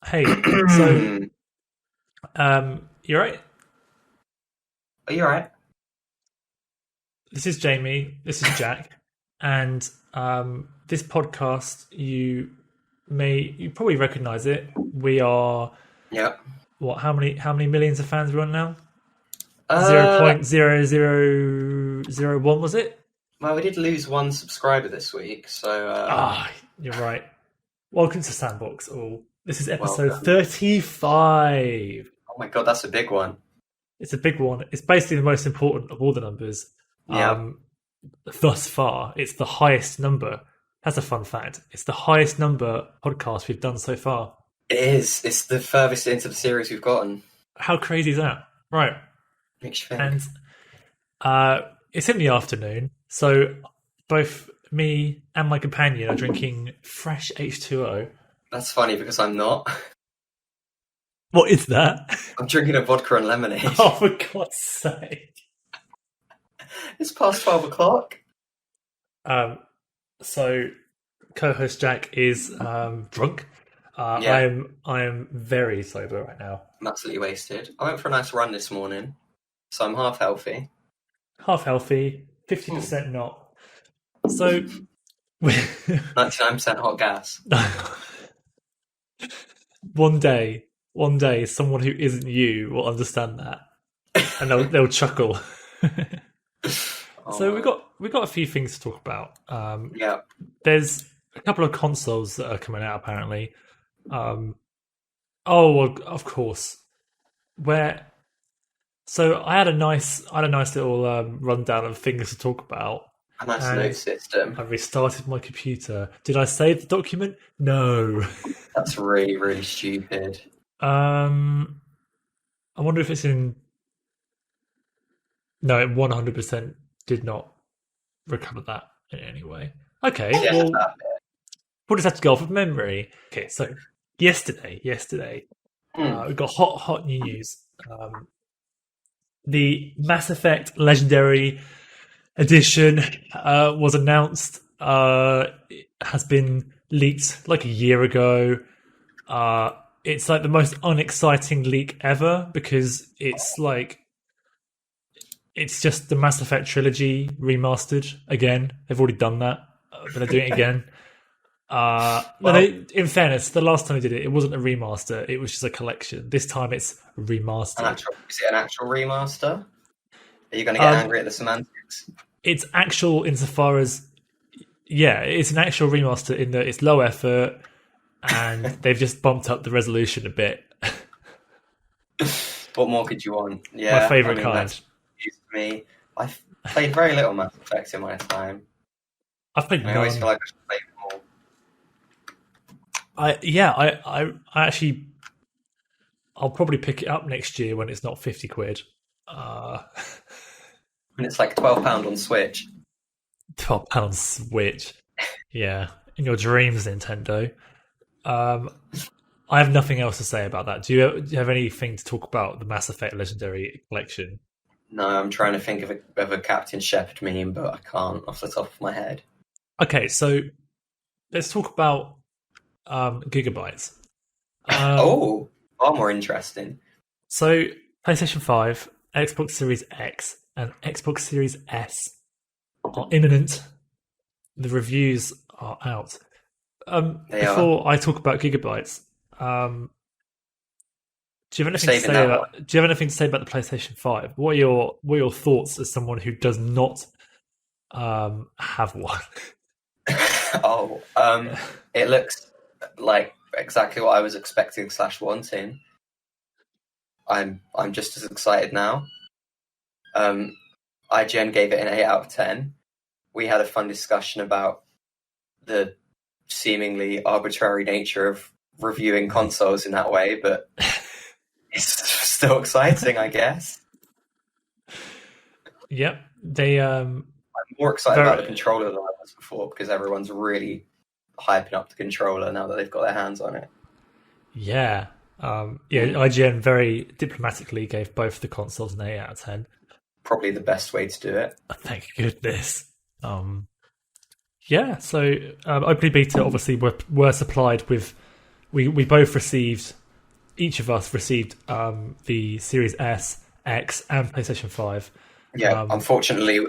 Hey, so you're right. Are you alright? This is Jamie. This is Jack, and this podcast you probably recognise it. We are Yeah. what? How many millions of fans we're on now? Zero Uh, point zero zero zero one was it? well, we did lose one subscriber this week, so You're right. Welcome to Sandbox. All this is episode welcome. 35. Oh my god, that's a big one. It's a big one. It's basically the most important of all the numbers. Yeah, Um, thus far, it's the highest number. That's a fun fact. It's the highest number podcast we've done so far. it is. It's the furthest into the series we've gotten. How crazy is that? Right. Makes you think. And it's in the afternoon, so both me and my companion are drinking fresh H2O. That's funny because I'm not. What is that? I'm drinking a vodka and lemonade. Oh, for God's sake. It's past 12 o'clock. Um, so co-host Jack is drunk. Yeah, I am very sober right now. I'm absolutely wasted. I went for a nice run this morning, so I'm half healthy. Half healthy, 50% not. So 99% hot gas. one day, someone who isn't you will understand that, and they'll chuckle. Oh, So man. we got a few things to talk about. Yeah. There's a couple of consoles that are coming out apparently. Oh, well, of course. Where so I had a nice little rundown of things to talk about, A nice note and system. I restarted my computer. Did I save the document? No. That's really, really stupid. I wonder if it's in. No, it 100% did not recover that in any way. Okay, Yeah, well, we'll just have to go off of memory. Okay, so yesterday, Hmm. we got hot new news. The Mass Effect Legendary Edition was announced. It has been leaked like a year ago. It's like the most unexciting leak ever because it's just the Mass Effect trilogy remastered again. They've already done that, but they're doing it again. No, Well, in fairness, the last time they did it, it wasn't a remaster. It was just a collection. This time, it's remastered. is it an actual remaster? Are you going to get Um, angry at the semantics? it's actual insofar as yeah, it's an actual remaster in that it's low effort and they've just bumped up the resolution a bit. What more could you want? My Yeah, I favorite mean, kind. that's news to me. I've played very little Mass Effect in my time. I've played I always feel none. like I should play more. I actually I'll probably pick it up next year when it's not 50 quid. Uh, And it's like £12 on Switch. £12 Switch. Yeah, in your dreams, Nintendo. Um, I have nothing else to say about that. Do you have anything to talk about the Mass Effect Legendary Collection? No, I'm trying to think of a Captain Shepard meme, but I can't off the top of my head. Okay, so let's talk about gigabytes. Um, Oh, far more interesting. so PlayStation 5, Xbox Series X, and Xbox Series S are imminent. The reviews are out. They are Before I talk about gigabytes, do you have anything to saving say that one. about? Do you have anything to say about the PlayStation 5? What are your thoughts as someone who does not have one? Oh, it looks like exactly what I was expecting slash wanting. I'm just as excited now. IGN gave it an 8 out of 10. We had a fun discussion about the seemingly arbitrary nature of reviewing consoles in that way, but it's still exciting, I guess. Yep, they I'm more excited about the very controller than I was before because everyone's really hyping up the controller now that they've got their hands on it. yeah. IGN very diplomatically gave both the consoles an 8 out of 10. Probably the best way to do it. Thank goodness. Yeah, so Opening Beta obviously were supplied with. We both received, each of us received the Series S, X, and PlayStation 5. Yeah, unfortunately,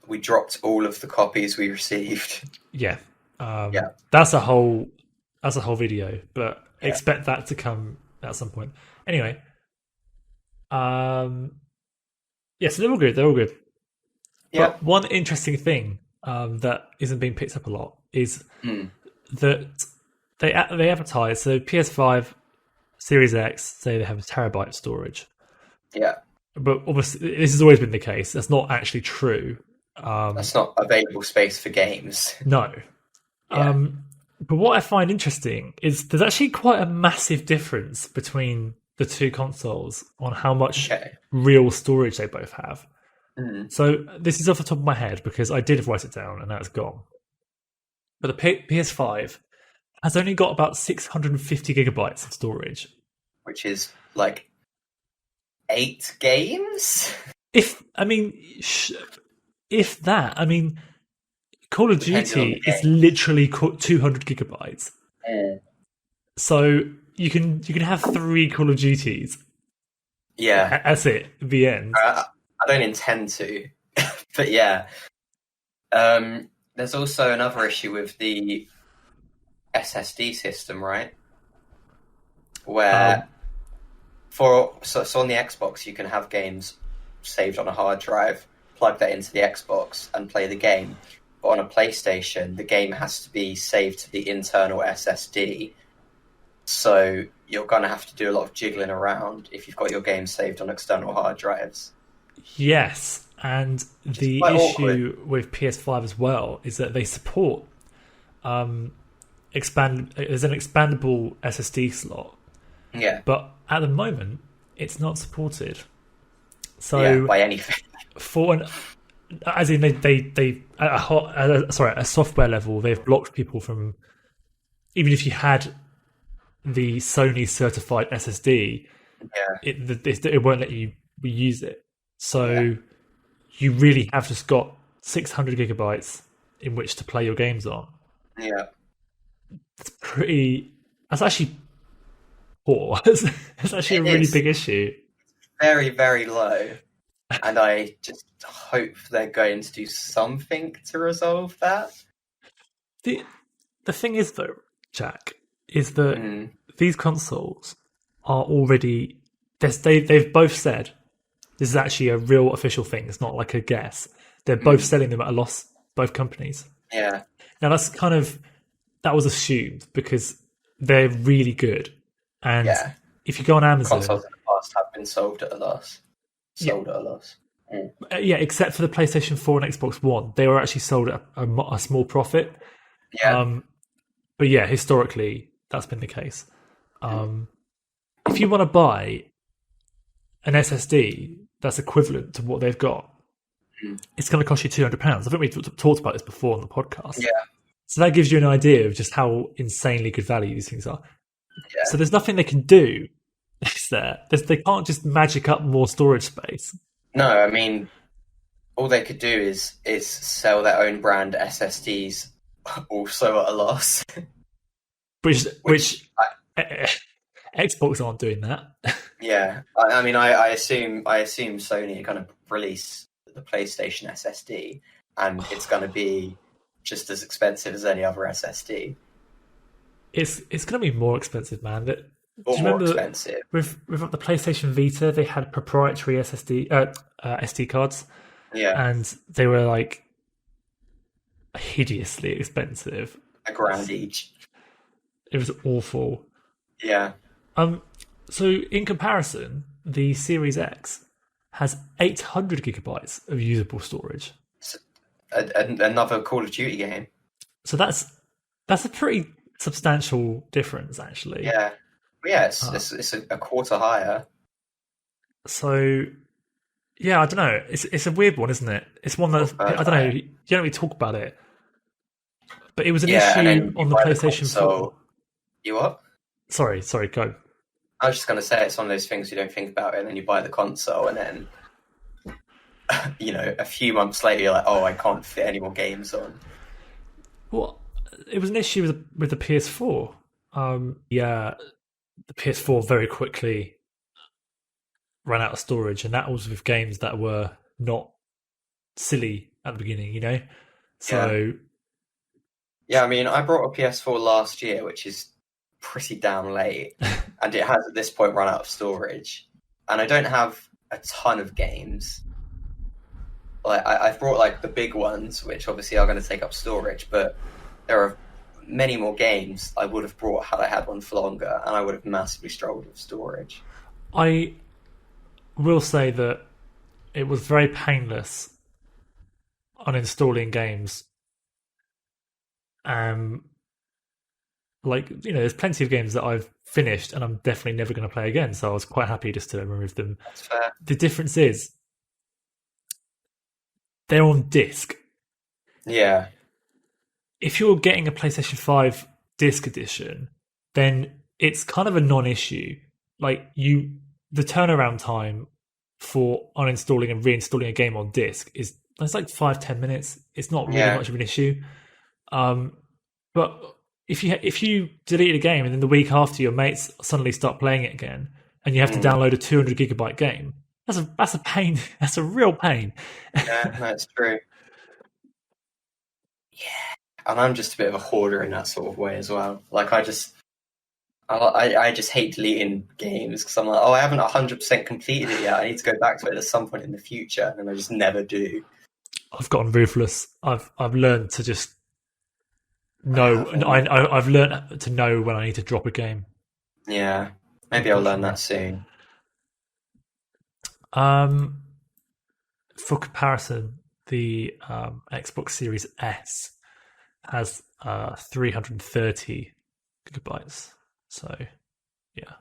we dropped all of the copies we received. Yeah, Yeah, that's a whole video, but yeah, expect that to come at some point. Anyway, um, yeah, so they're all good. They're all good. yeah. But one interesting thing that isn't being picked up a lot is Mm, that they advertise. So PS5, Series X say they have a terabyte storage, yeah, but obviously this has always been the case. That's not actually true. that's not available space for games. No. Yeah, But what I find interesting is there's actually quite a massive difference between the two consoles on how much okay. real storage they both have. Mm, So this is off the top of my head because I did write it down and now it's gone. But the PS5 has only got about 650 gigabytes of storage. which is like 8 games. If I mean, if that, I mean, Call of Depending on the Duty is game. literally 200 gigabytes. Mm. So you can have 3 Call of Duties. Yeah, That's it. The end. I don't intend to, but yeah. There's also another issue with the SSD system, right? Where so on the Xbox you can have games saved on a hard drive, plug that into the Xbox and play the game. But on a PlayStation, the game has to be saved to the internal SSD. So you're gonna have to do a lot of jiggling around if you've got your game saved on external hard drives. Yes, and the quite issue with PS5 as well is that they support expand. There's an expandable SSD slot, Yeah, but at the moment it's not supported. So yeah, by anything. for an as in they at a software level they've blocked people from, even if you had the Sony certified SSD, Yeah, it won't let you reuse it. So yeah, you really have just got 600 gigabytes in which to play your games on. yeah. It's pretty. That's actually poor. It's actually a It really is big issue. very, very low. And I just hope they're going to do something to resolve that. the The thing is, though, Jack, is that Mm, these consoles are already. They've both said this is actually a real official thing. It's not like a guess. They're both mm, selling them at a loss. Both companies. yeah, Now that was assumed because they're really good, and yeah. if you go on Amazon, Consoles in the past have been sold at a loss. yeah, Sold at a loss. Mm, yeah, except for the PlayStation 4 and Xbox One, they were actually sold at a small profit. yeah. But yeah, historically, that's been the case. Mm, If you want to buy an SSD that's equivalent to what they've got, mm, it's going to cost you £200. I think we talked about this before on the podcast. yeah, So that gives you an idea of just how insanely good value these things are. yeah. So there's nothing they can do. Is there? They can't just magic up more storage space. No, I mean, all they could do is sell their own brand SSDs also at a loss. Which Xbox aren't doing that. Yeah, I mean, I assume Sony are going to release the PlayStation SSD, and it's going to be just as expensive as any other SSD, It's going to be more expensive, man. Do or you more remember expensive. with the PlayStation Vita, they had proprietary SD cards, Yeah, and they were like hideously expensive. £1,000 each. It was awful. Yeah, So in comparison, the Series X has 800 gigabytes of usable storage. it's another Call of Duty game. So that's a pretty substantial difference, actually. Yeah, yeah, it's a quarter higher. So yeah, I don't know. It's a weird one, isn't it? It's one that I don't know. You don't really talk about it, but it was an Yeah, and issue then on you the buy PlayStation 4. console. You what? Sorry, go. I was just going to say it's one of those things you don't think about it, and then you buy the console, and then a few months later you're like, oh, I can't fit any more games on. Well, it was an issue with the PS4. Yeah, the PS4 very quickly ran out of storage, and that was with games that were not silly at the beginning, you know. Yeah. So Yeah, I mean, I brought a PS4 last year, which is pretty damn late, and it has at this point run out of storage. And I don't have a ton of games. Like I've brought like the big ones, which obviously are going to take up storage, but there are many more games I would have brought had I had one for longer, and I would have massively struggled with storage. I will say that it was very painless uninstalling games. Um, like there's plenty of games that I've finished and I'm definitely never going to play again. So I was quite happy just to remove them. That's fair. The difference is they're on disc. Yeah. If you're getting a PlayStation 5 disc edition, then it's kind of a non-issue. Like the turnaround time for uninstalling and reinstalling a game on disc is it's like 5-10 minutes. It's not really much of an issue. But if you delete a game and then the week after your mates suddenly start playing it again, and you have to download a 200 gigabyte game, that's a pain. That's a real pain. Yeah, that's true. Yeah, and I'm just a bit of a hoarder in that sort of way as well. Like I just hate deleting games because I'm like, oh, I haven't 100% completed it yet. I need to go back to it at some point in the future, and I just never do. I've gotten ruthless. I've learned to just know. I've learned to know when I need to drop a game. Yeah, maybe I'll learn that soon. For comparison, the Xbox Series S has 330 gigabytes. So, yeah.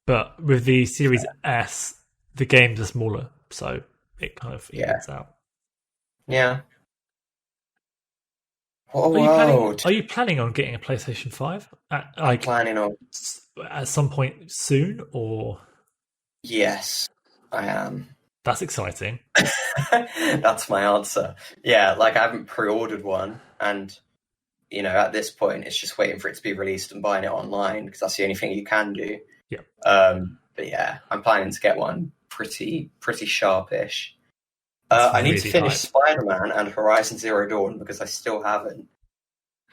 But with the Series S, the games are smaller, so it kind of evens out. Yeah. Are you planning on getting a PlayStation 5? I'm planning on at some point soon, or? Yes, I am. That's exciting. That's my answer. Yeah, like I haven't pre-ordered one, and at this point, it's just waiting for it to be released and buying it online because that's the only thing you can do. Yeah. But yeah, I'm planning to get one pretty sharpish. I need to finish Spider-Man and Horizon Zero Dawn because I still haven't.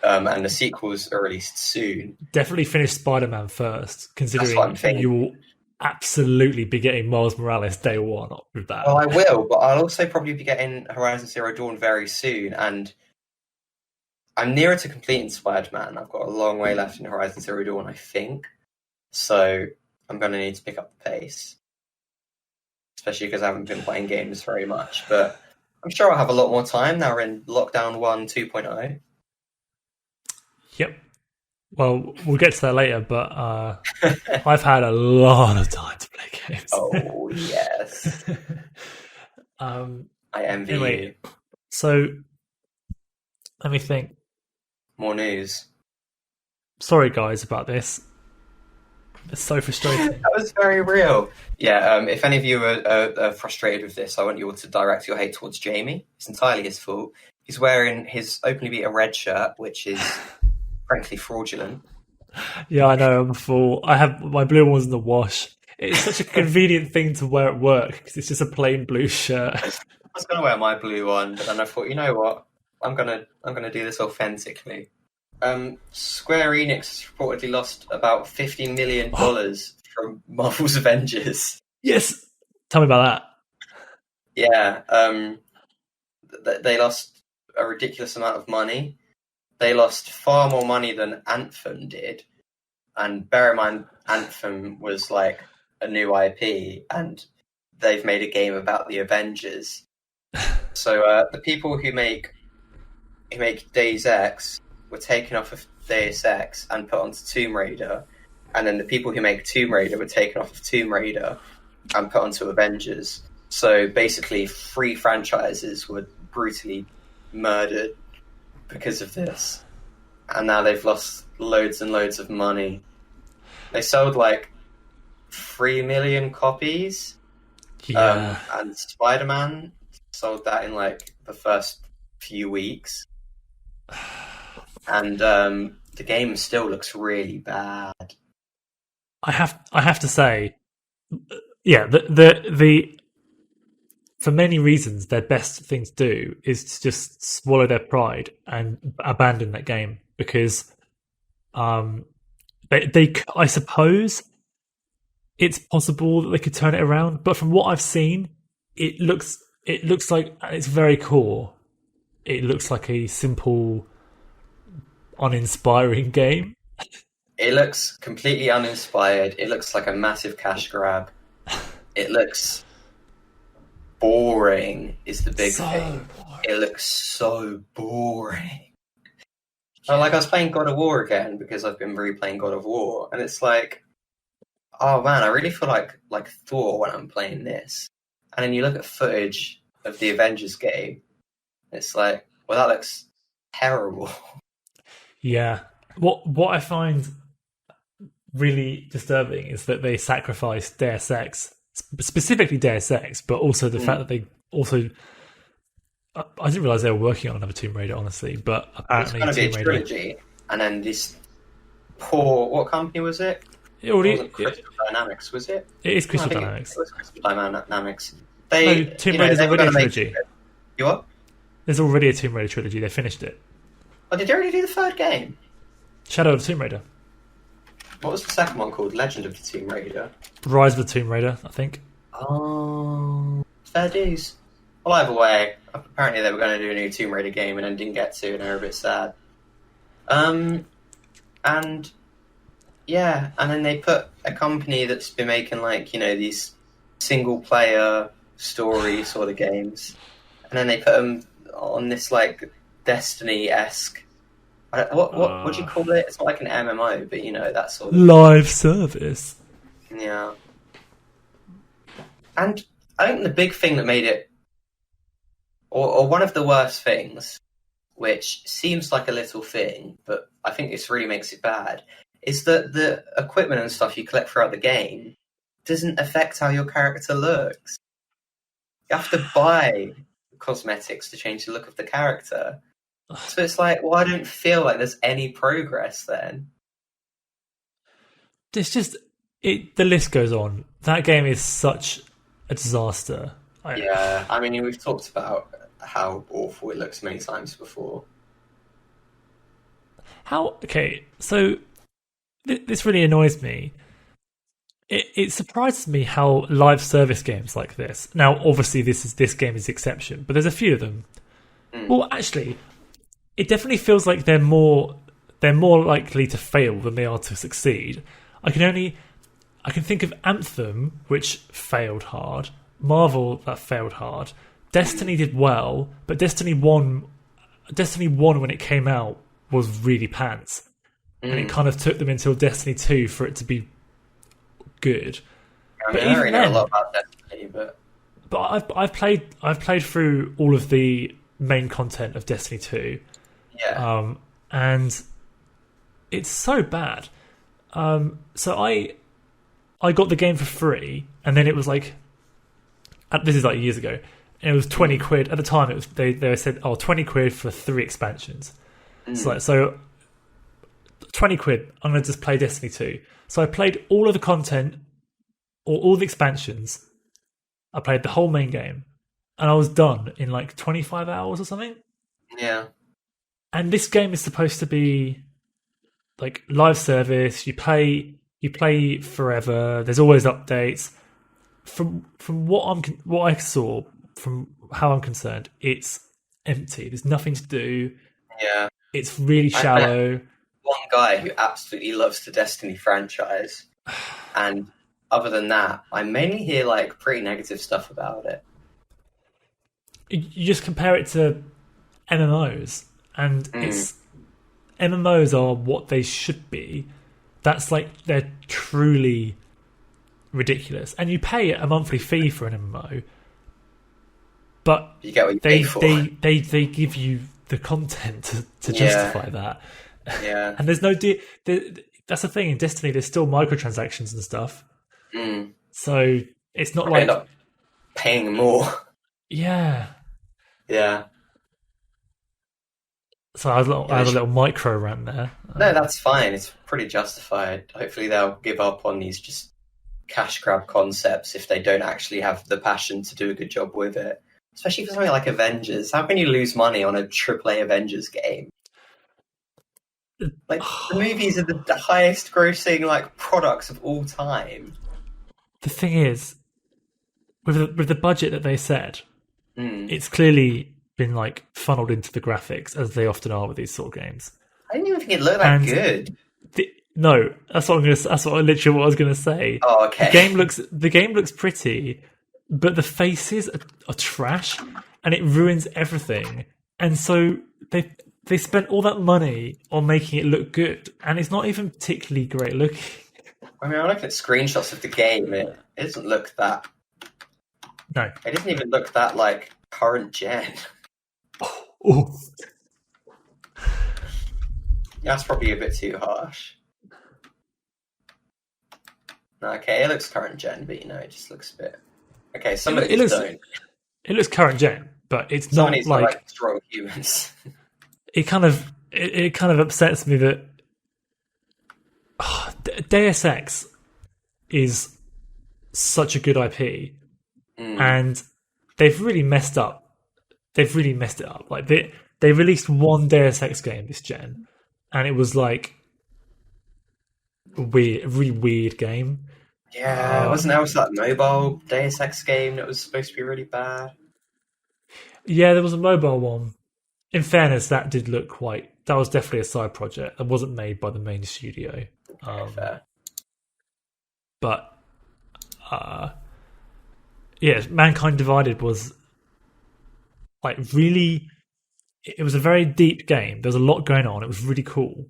And the sequels are released soon. Definitely finish Spider-Man first, considering you will absolutely be getting Miles Morales day one with that. Well, I will, but I'll also probably be getting Horizon Zero Dawn very soon, and I'm nearer to completing Spider-Man. I've got a long way left in Horizon Zero Dawn, I think. So I'm going to need to pick up the pace. Especially because I haven't been playing games very much. But I'm sure I'll have a lot more time now we're in Lockdown 1 2.0. Yep. Well, we'll get to that later, but I've had a lot of time to play games. Oh, yes. I envy you. So, let me think. More news. Sorry, guys, about this. It's so frustrating. That was very real. Yeah, if any of you are frustrated with this, I want you all to direct your hate towards Jamie. It's entirely his fault. He's wearing his openly beaten red shirt, which is frankly fraudulent. Yeah, I know, I'm a fool. I have my blue ones in the wash. It's such a convenient thing to wear at work because it's just a plain blue shirt. I was going to wear my blue one, but then I thought, you know what? I'm gonna do this authentically. Square Enix has reportedly lost about $50 million from Marvel's Avengers. Yes, tell me about that. Yeah, they lost a ridiculous amount of money. They lost far more money than Anthem did, and bear in mind, Anthem was like a new IP, and they've made a game about the Avengers. So the people who make Deus Ex were taken off of Deus Ex and put onto Tomb Raider, and then the people who make Tomb Raider were taken off of Tomb Raider and put onto Avengers. So basically, 3 franchises were brutally murdered because of this, and now they've lost loads and loads of money. They sold like 3 million copies, and Spider-Man sold that in like the first few weeks. and the game still looks really bad. I have to say, yeah, the for many reasons, their best thing to do is to just swallow their pride and abandon that game because um, they I suppose it's possible that they could turn it around, but from what I've seen, it looks like at its very core, it looks like a simple, uninspiring game. It looks completely uninspired. It looks like a massive cash grab. It looks boring is the big So thing. boring. It looks so boring. Like I was playing God of War again because I've been replaying God of War, and it's like, oh man, I really feel like Thor when I'm playing this. And then you look at footage of the Avengers game, it's like, well, that looks terrible. Yeah. What I find really disturbing is that they sacrificed Deus Ex, specifically Deus Ex, but also the fact that they also. I didn't realize they were working on another Tomb Raider, honestly, but It's apparently going to be a Tomb Raider. trilogy, and then this poor, what company was it? It It already wasn't Crystal Dynamics, was it? it is No, I Crystal think Dynamics. it was Crystal Dynamics. No, They, Tomb Raider's they were already a going to make trilogy. you what? There's already a Tomb Raider trilogy. They finished it. Oh, did they already do the third game? Shadow of the Tomb Raider, What was the second one called? Legend of the Tomb Raider. Rise of the Tomb Raider, I think. Oh, fair dues. Well, either way, apparently they were going to do a new Tomb Raider game and then didn't get to, and they were a bit sad. And yeah, and then they put a company that's been making these single player story sort of games, and then they put them on this like Destiny-esque. What do you call it? It's not like an MMO, but that sort of Live service. yeah. And I think the big thing that made it, or one of the worst things, which seems like a little thing, but I think this really makes it bad, is that the equipment and stuff you collect throughout the game doesn't affect how your character looks. You have to buy cosmetics to change the look of the character. So it's like, well, I don't feel like there's any progress then. It's just the list goes on. That game is such a disaster. Yeah, I mean, we've talked about how awful it looks many times before. Okay, so this really annoys me. It surprises me how live service games like this. Now, obviously, this game is the exception, but there's a few of them. Well, actually, it definitely feels like they're more likely to fail than they are to succeed. I can think of Anthem, which failed hard. Marvel, that failed hard. Destiny did well, but Destiny 1 when it came out was really pants. And it kind of took them until Destiny 2 for it to be good. I mean, I don't really know a lot about Destiny, but I've played through all of the main content of Destiny 2. yeah. And it's so bad. So I got the game for free, and then it was like, this is like years ago, and it was 20 quid at the time. It was they said, 20 quid for 3 expansions. So 20 quid. I'm gonna just play Destiny 2. So I played all of the content, or all the expansions. I played the whole main game, and I was done in like 25 hours or something. Yeah. And this game is supposed to be like live service. You play forever. There's always updates. From what I saw, from how I'm concerned, it's empty. There's nothing to do. Yeah. It's really shallow. One guy who absolutely loves the Destiny franchise, and other than that, I mainly hear like pretty negative stuff about it. You just compare it to MMOs, and MMOs are what they should be. That's like, they're truly ridiculous, and you pay a monthly fee for an MMO, but You get what you pay for. they give you the content to justify that. Yeah. And there's no that's the thing in Destiny. There's still microtransactions and stuff, so it's not Probably like end up paying more. yeah. Yeah. So I Yeah, had a little micro rant there. no, that's fine. It's pretty justified. Hopefully, they'll give up on these just cash grab concepts if they don't actually have the passion to do a good job with it. Especially for something like Avengers. How can you lose money on a AAA Avengers game? Like the movies are the highest grossing like products of all time. The thing is, with the budget that they said, Mm. it's clearly been like funneled into the graphics as they often are with these sort of games. I didn't even think it looked that And good. no, that's what I'm gonna. That's what I was gonna say. Oh, okay. The game looks pretty, but the faces are trash, and it ruins everything. And so they spent all that money on making it look good, and it's not even particularly great looking. I mean, I look at screenshots of the game. It doesn't look that. No, It doesn't even look that like current gen. oh, That's probably a bit too harsh. Okay, it looks current gen, but it just looks a bit. Okay, some of these don't. it looks current gen, but it's Some of not these are like like strong humans. it kind of upsets me that Deus Ex is such a good IP, and they've really messed up. They've really messed it up. Like they released one Deus Ex game this gen, and it was like a really weird game. Yeah, wasn't there also that mobile Deus Ex game that was supposed to be really bad? Yeah, there was a mobile one. In fairness, that did look quite. That was definitely a side project. That wasn't made by the main studio. Fair. But yeah, Mankind Divided was like really. It was a very deep game. There was a lot going on. It was really cool,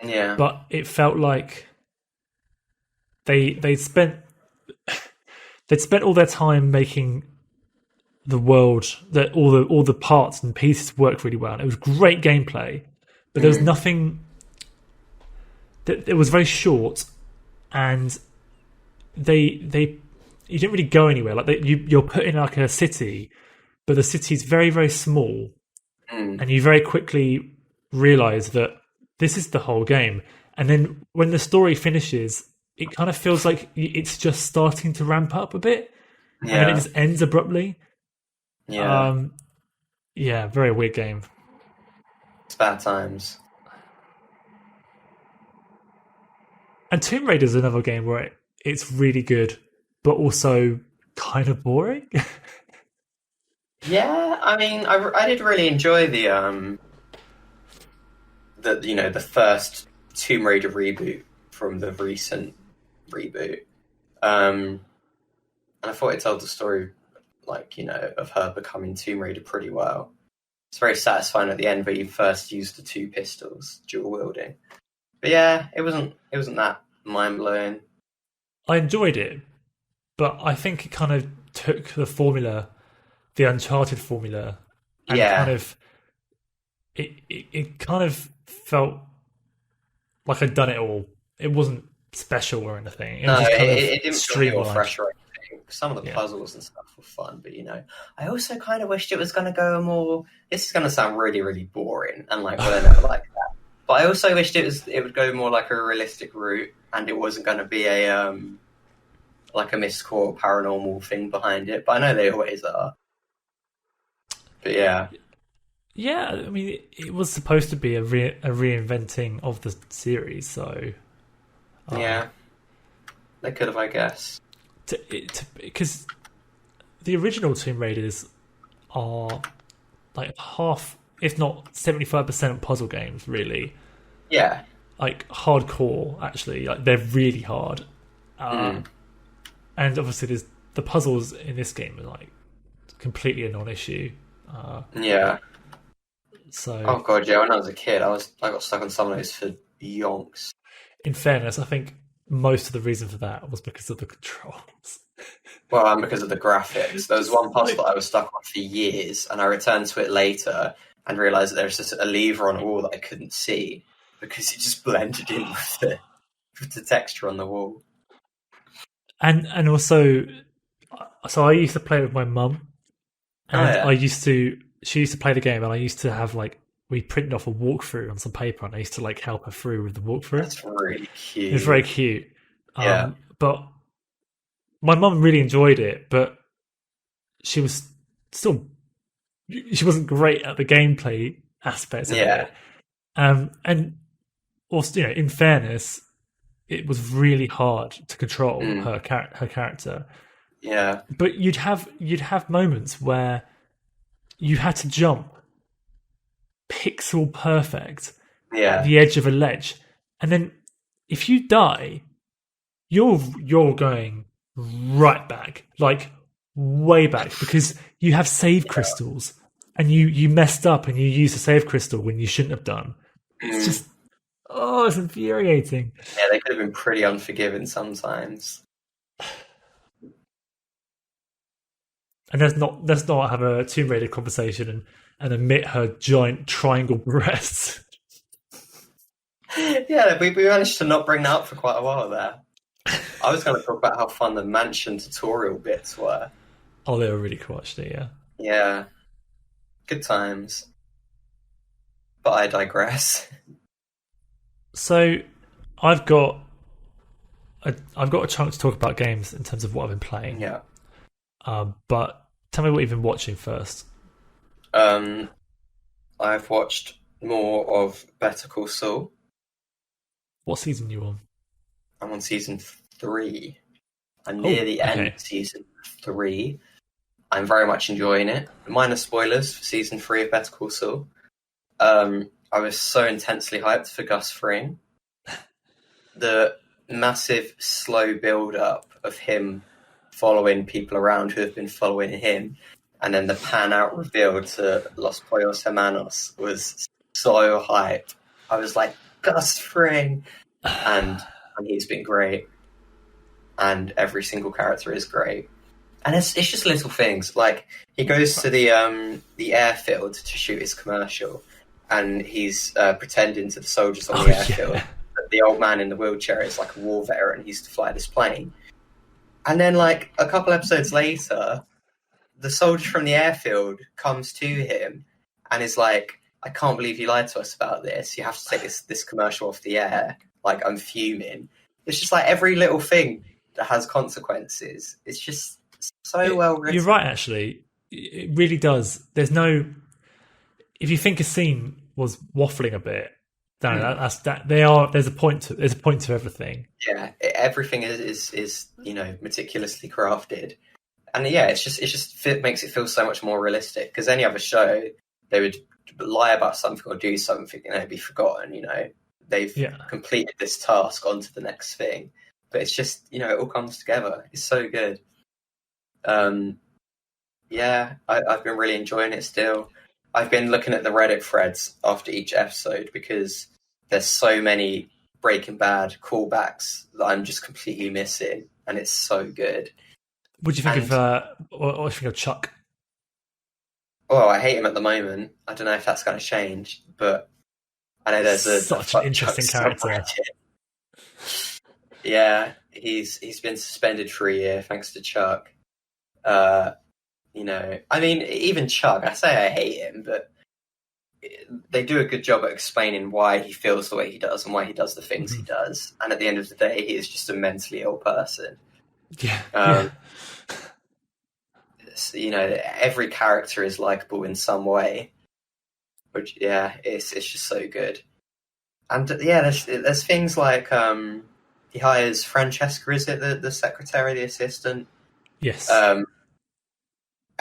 Yeah. but it felt like they spent they'd spent all their time making the world that all the parts and pieces work really well. And it was great gameplay, but there was nothing. It was very short, and they you didn't really go anywhere. Like you're put in like a city, but the city's very very small, and you very quickly realize that this is the whole game. And then when the story finishes, it kind of feels like it's just starting to ramp up a bit, and then it just ends abruptly. Yeah. Yeah, very weird game. It's bad times. And Tomb Raider is another game where it's really good, but also kind of boring. Yeah, I mean, I did really enjoy the first Tomb Raider reboot from the recent reboot, and I thought it told the story, like of her becoming Tomb Raider pretty well. It's very satisfying at the end where you first use the two pistols, dual wielding. But yeah, it wasn't that mind blowing. I enjoyed it, but I think it kind of took the formula, the Uncharted formula, and kind of it kind of felt like I'd done it all. It wasn't special or anything. It was just kind of it didn't feel more fresh or anything. Some of the Yeah. puzzles and stuff were fun, but I also kind of wished it was going to go more. This is going to sound really, really boring, and like we're never like that. But I also wished it would go more like a realistic route, and it wasn't going to be a like a mystical paranormal thing behind it. But I know they always are. But yeah, Yeah, I mean, it was supposed to be a reinventing of the series, so yeah, they could have, I guess. Because the original Tomb Raiders are like half, if not 75% puzzle games, really. Yeah, Like hardcore, actually. Like they're really hard. And obviously, there's the puzzles in this game are like completely a non-issue. yeah. So, Oh god, yeah. When I was a kid, I got stuck on some of those for yonks. in fairness, I think most of the reason for that was because of the controls. Well, and because of the graphics. There was one puzzle that I was stuck on for years, and I returned to it later and realised that there was just a lever on a wall that I couldn't see because it just blended in with the texture on the wall. And also, so I used to play with my mum, and she used to play the game, and I used to have like we printed off a walkthrough on some paper, and I used to like help her through with the walkthrough. That's really It was very cute. cute. Yeah. But my mum really enjoyed it, but she was still she wasn't great at the gameplay aspects of Yeah. it. And also, in fairness, it was really hard to control Mm. her character. Yeah. But you'd have moments where you had to jump pixel perfect at Yeah. the edge of a ledge, and then if you die, you're going right back, like way back, because you have save crystals, and you messed up and you used a save crystal when you shouldn't have done. It's Mm. just it's infuriating. Yeah, they could have been pretty unforgiving sometimes. And let's not have a Tomb Raider conversation and admit her giant triangle breasts. Yeah, we managed to not bring that up for quite a while there. I was going to talk about how fun the mansion tutorial bits were. Oh, they were really cool, actually. Yeah. Yeah, good times. But I digress. So, I've got a chunk to talk about games in terms of what I've been playing. Yeah. But tell me what you've been watching first. I've watched more of Better Call Saul. What season are you on? I'm on season 3. I'm near the end okay. of season 3. I'm very much enjoying it. Minor spoilers for season 3 of Better Call Saul. I was so intensely hyped for Gus Fring. The massive, slow build-up of him following people around who have been following him, and then the pan-out reveal to Los Pollos Hermanos was so hype. I was like, Gus Fring! And he's been great. And every single character is great. And it's just little things. Like, he goes to the airfield to shoot his commercial, and he's pretending to the soldiers on the airfield that the old man in the wheelchair is like a war veteran. He used to fly this plane. And then, like, a couple episodes later, the soldier from the airfield comes to him and is like, I can't believe you lied to us about this. You have to take this commercial off the air. Like, I'm fuming. It's just like every little thing that has consequences. It's just so well written. You're right, actually. It really does. There's no... If you think a scene was waffling a bit, that's that. There's a point to everything. Yeah, everything is meticulously crafted, and yeah, it makes it feel so much more realistic. Because any other show, they would lie about something or do something, and it'd be forgotten. They've completed this task, on to the next thing. But it's just it all comes together. It's so good. Yeah, I've been really enjoying it still. I've been looking at the Reddit threads after each episode because there's so many Breaking Bad callbacks that I'm just completely missing, and it's so good. What do you think of what do you think of Chuck? Well, I hate him at the moment. I don't know if that's going to change, but I know there's such an interesting character. Yeah, he's been suspended for a year thanks to Chuck. I mean, even Chuck, I say I hate him, but they do a good job at explaining why he feels the way he does and why he does the things he does. And at the end of the day, he is just a mentally ill person. Yeah. Every character is likable in some way. Which, it's just so good. And there's things like he hires Francesca, is it the secretary, the assistant? Yes.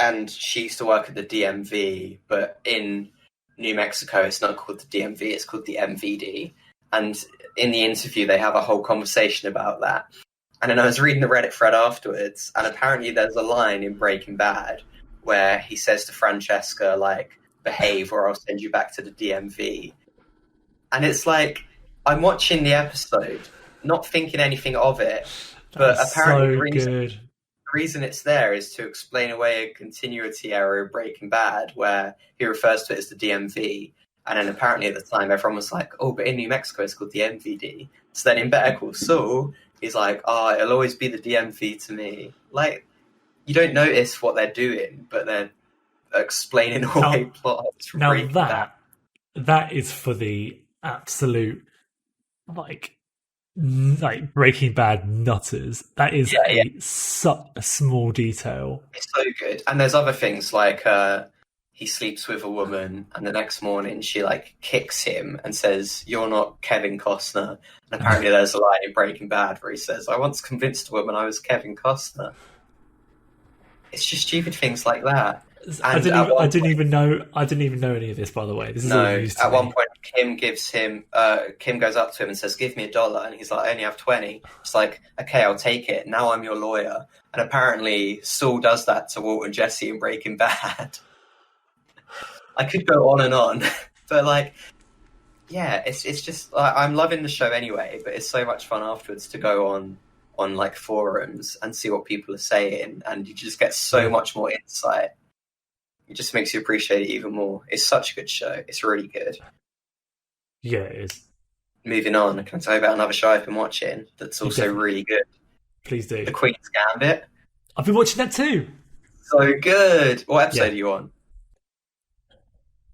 And she used to work at the DMV, but in New Mexico, it's not called the DMV, it's called the MVD. And in the interview, they have a whole conversation about that. And then I was reading the Reddit thread afterwards, and apparently there's a line in Breaking Bad where he says to Francesca, like, behave or I'll send you back to the DMV. And it's like, I'm watching the episode, not thinking anything of it, but apparently the reason it's there is to explain away a continuity error of Breaking Bad where he refers to it as the DMV. And then apparently at the time, everyone was like, oh, but in New Mexico, it's called the MVD. So then in Better Call Saul, he's like, oh, it'll always be the DMV to me. Like, you don't notice what they're doing, but they're explaining away plots from Breaking Bad. that is for the absolute like like Breaking Bad nutters. That is Yeah, yeah, such a small detail. it's so good. And there's other things like he sleeps with a woman, and the next morning she like kicks him and says, "You're not Kevin Costner." And apparently, there's a line in Breaking Bad where he says, "I once convinced a woman I was Kevin Costner." It's just stupid things like that. And at I one didn't point, even know. I didn't even know any of this. By the way, this is all no, news to at one me. point, Kim goes up to him and says, "Give me $1," and he's like, "I only have 20." It's like, "Okay, I'll take it. Now I'm your lawyer." And apparently, Saul does that to Walt and Jesse in Breaking Bad. I could go on, but like, yeah, it's just I'm loving the show anyway. But it's so much fun afterwards to go on like forums and see what people are saying, and you just get so much more insight. It just makes you appreciate it even more. It's such a good show. It's really good. Yeah, it is. Moving on, can I tell you about another show I've been watching that's also really good? Please do. The Queen's Gambit. I've been watching that too. So good. What episode are you on?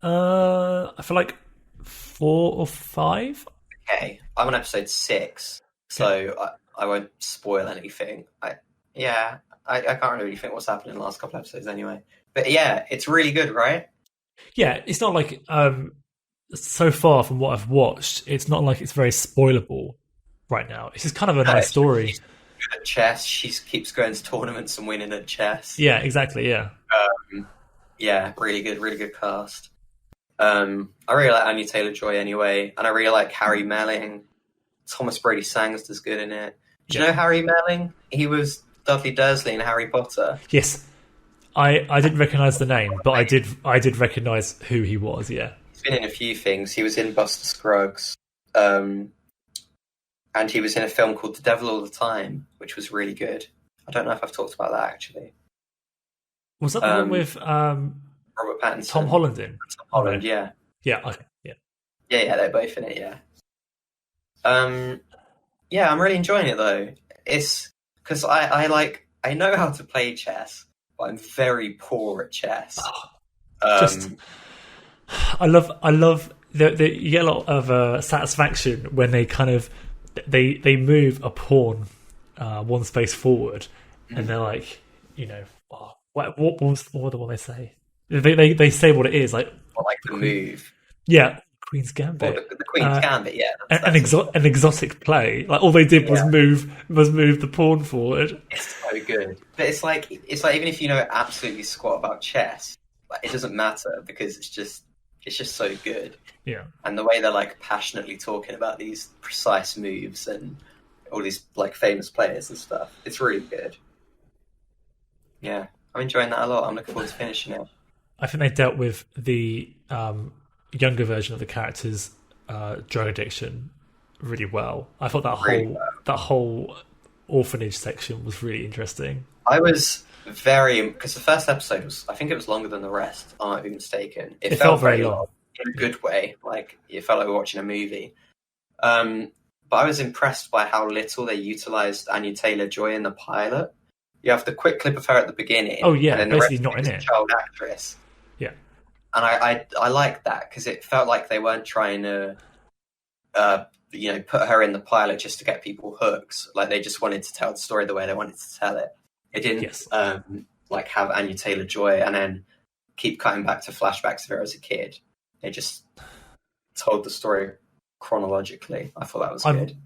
I feel like 4 or 5. Okay, I'm on episode 6, so I won't spoil anything. I can't really think what's happened in the last couple of episodes anyway. But yeah, it's really good, right? Yeah, it's not like so far from what I've watched, it's not like it's very spoilable right now. It's just kind of a nice story. She's good at chess. She keeps going to tournaments and winning at chess. Yeah, exactly. Yeah. Yeah, really good cast. I really like Anya Taylor-Joy anyway, and I really like Harry Melling. Thomas Brady Sangster's good in it. Do you know Harry Melling? He was Dudley Dursley in Harry Potter. Yes, I didn't recognise the name, but I did recognise who he was. Yeah, he's been in a few things. He was in Buster Scruggs, and he was in a film called The Devil All the Time, which was really good. I don't know if I've talked about that actually. Was that the one with Robert Pattinson, Tom Holland in? Tom Holland, yeah. Yeah, okay, yeah. Yeah, they're both in it, yeah. Yeah, I'm really enjoying it though. It's because I know how to play chess, but I'm very poor at chess. I love that you get a lot of satisfaction when they kind of they move a pawn one space forward, and they're like, you know, what the one they say? They say what it is, like the move. Yeah, Queen's Gambit. The Queen's Gambit, yeah. An exotic play. Like all they did was move the pawn forward. It's so good, but it's like even if you know absolutely squat about chess, like, it doesn't matter because it's just so good. Yeah, and the way they're like passionately talking about these precise moves and all these like famous players and stuff, it's really good. Yeah, I'm enjoying that a lot. I'm looking forward to finishing it. I think they dealt with the younger version of the character's drug addiction really well. I thought that whole orphanage section was really interesting. I was because the first episode was, I think it was longer than the rest. I might be mistaken. It felt very long in a good way. Like it felt like we were watching a movie. But I was impressed by how little they utilized Anya Taylor-Joy in the pilot. You have the quick clip of her at the beginning. Oh yeah, and then basically not in it. Child actress. Yeah, and I liked that because it felt like they weren't trying to, put her in the pilot just to get people hooked. Like they just wanted to tell the story the way they wanted to tell it. It didn't like have Anya Taylor-Joy and then keep cutting back to flashbacks of her as a kid. They just told the story chronologically. I thought that was good.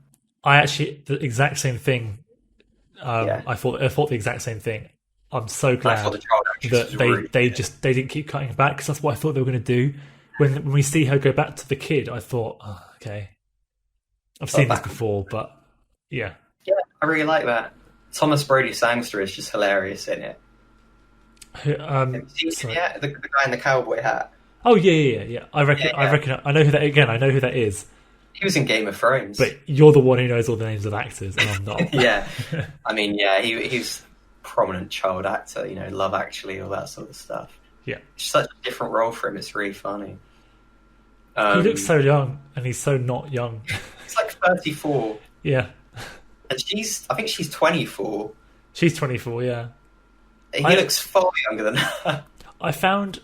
I actually the exact same thing. I thought the exact same thing. I'm so glad that they didn't keep cutting back because that's what I thought they were going to do. When we see her go back to the kid, I thought, oh, okay, I've seen this before, but yeah, I really like that. Thomas Brady Sangster is just hilarious in it. The guy in the cowboy hat. Oh yeah. I reckon. I know who that. Again, I know who that is. He was in Game of Thrones. But you're the one who knows all the names of actors, and I'm not. Yeah. I mean, yeah, he's a prominent child actor, Love Actually, all that sort of stuff. Yeah. It's such a different role for him. It's really funny. He looks so young, and he's so not young. He's like 34. Yeah. And I think she's 24. She's 24, yeah. He looks far younger than her. I found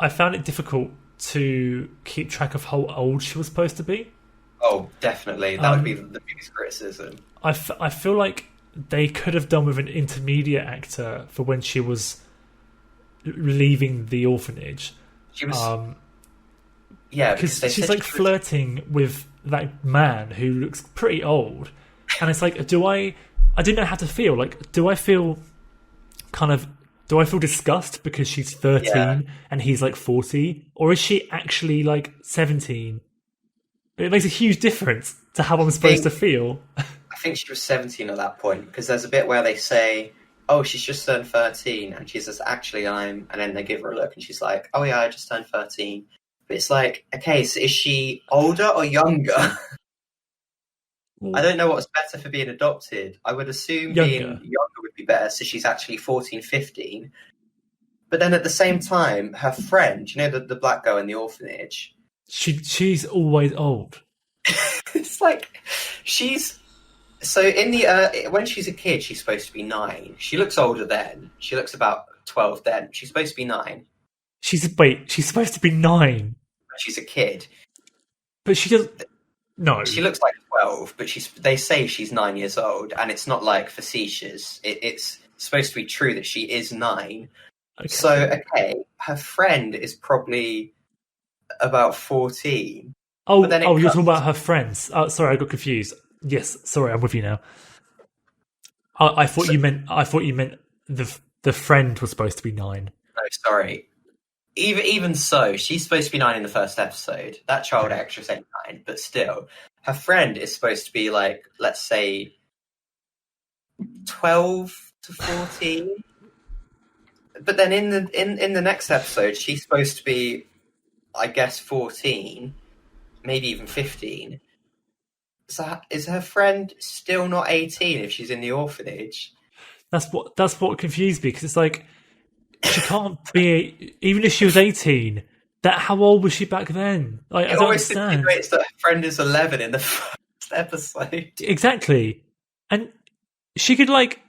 it difficult to keep track of how old she was supposed to be. Oh, definitely. That would be the biggest criticism. I feel like they could have done with an intermediate actor for when she was leaving the orphanage. She was, yeah, because she's like flirting with that man who looks pretty old, and it's like, I didn't know how to feel. Like, do I feel disgust because she's 13 and he's like 40, or is she actually like 17? It makes a huge difference to how I'm supposed to feel. I think she was 17 at that point, because there's a bit where they say, oh, she's just turned 13, and she says, actually, and then they give her a look, and she's like, oh yeah, I just turned 13. But it's like, okay, so is she older or younger? I don't know what's better for being adopted. I would assume being younger would be better, so she's actually 14, 15. But then at the same time, her friend, the black girl in the orphanage, she's always old. It's like, so in the when she's a kid, she's supposed to be 9. She looks older then. She looks about 12 then. She's supposed to be 9. She's supposed to be 9. She's a kid, but she doesn't. No, she looks like 12, but they say she's 9 years old, and it's not like facetious. It's supposed to be true that she is 9. Okay. So her friend is probably about 14. Oh, you're talking about her friends. Sorry, I got confused. Yes, sorry, I'm with you now. I thought you meant the friend was supposed to be 9. No, sorry. Even so, she's supposed to be 9 in the first episode. That child actress ain't 9, but still, her friend is supposed to be like, let's say, 12 to 14. But then in the next episode, she's supposed to be, I guess, 14, maybe even 15. So is her friend still not 18 if she's in the orphanage? That's what confused me, because it's like, she can't be, even if she was 18. How old was she back then? Like, I don't understand. It's that her friend is 11 in the first episode. Exactly, and she could like,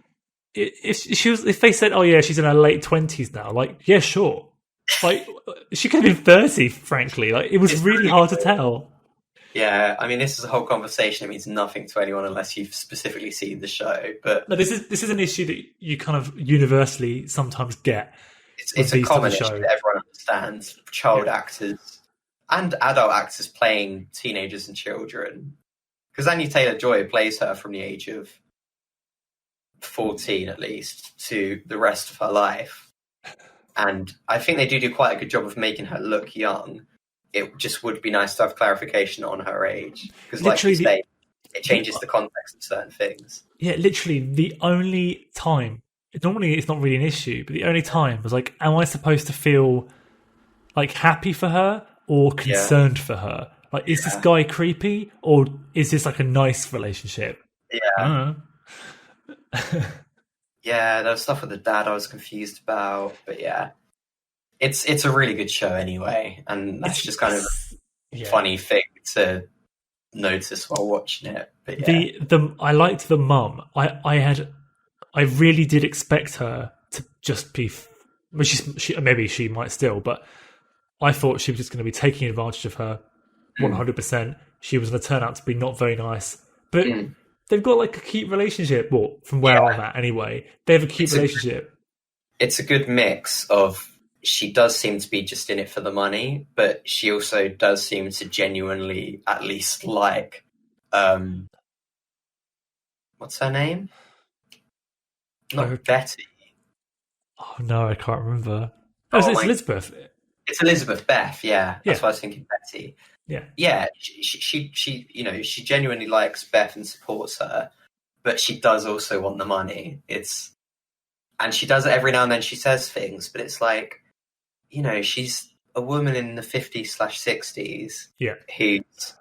if they said, oh yeah, she's in her late 20s now, like, yeah, sure. Like, she could have been 30. Frankly, like, it's really hard to tell. Yeah, I mean, this is a whole conversation. It means nothing to anyone unless you've specifically seen the show. But no, this is an issue that you kind of universally sometimes get. It's a common issue that everyone understands. Child actors and adult actors playing teenagers and children. Because Anya Taylor-Joy plays her from the age of 14, at least, to the rest of her life. And I think they do quite a good job of making her look young. It just would be nice to have clarification on her age, because, like you say, it changes the context of certain things. Yeah, literally, the only time, normally it's not really an issue, but the only time was like, am I supposed to feel like happy for her or concerned for her? Like, is this guy creepy, or is this like a nice relationship? Yeah. I don't know. Yeah, there was stuff with the dad I was confused about, but yeah. It's a really good show anyway, and that's just kind of a funny thing to notice while watching it. But yeah. I liked the mum. I really did expect her to just be. Well, maybe she might still, but I thought she was just going to be taking advantage of her 100%. She was going to turn out to be not very nice, but they've got like a cute relationship. Well, from where I'm at anyway, they have a cute relationship. It's a good mix of. She does seem to be just in it for the money, but she also does seem to genuinely at least like, what's her name? Not Betty. Oh no, I can't remember. It's Elizabeth. It's Elizabeth Beth. Yeah, that's what I was thinking. Betty. Yeah. She she genuinely likes Beth and supports her, but she does also want the money. And she does it every now and then. She says things, but it's like, she's a woman in the 50s/60s who's,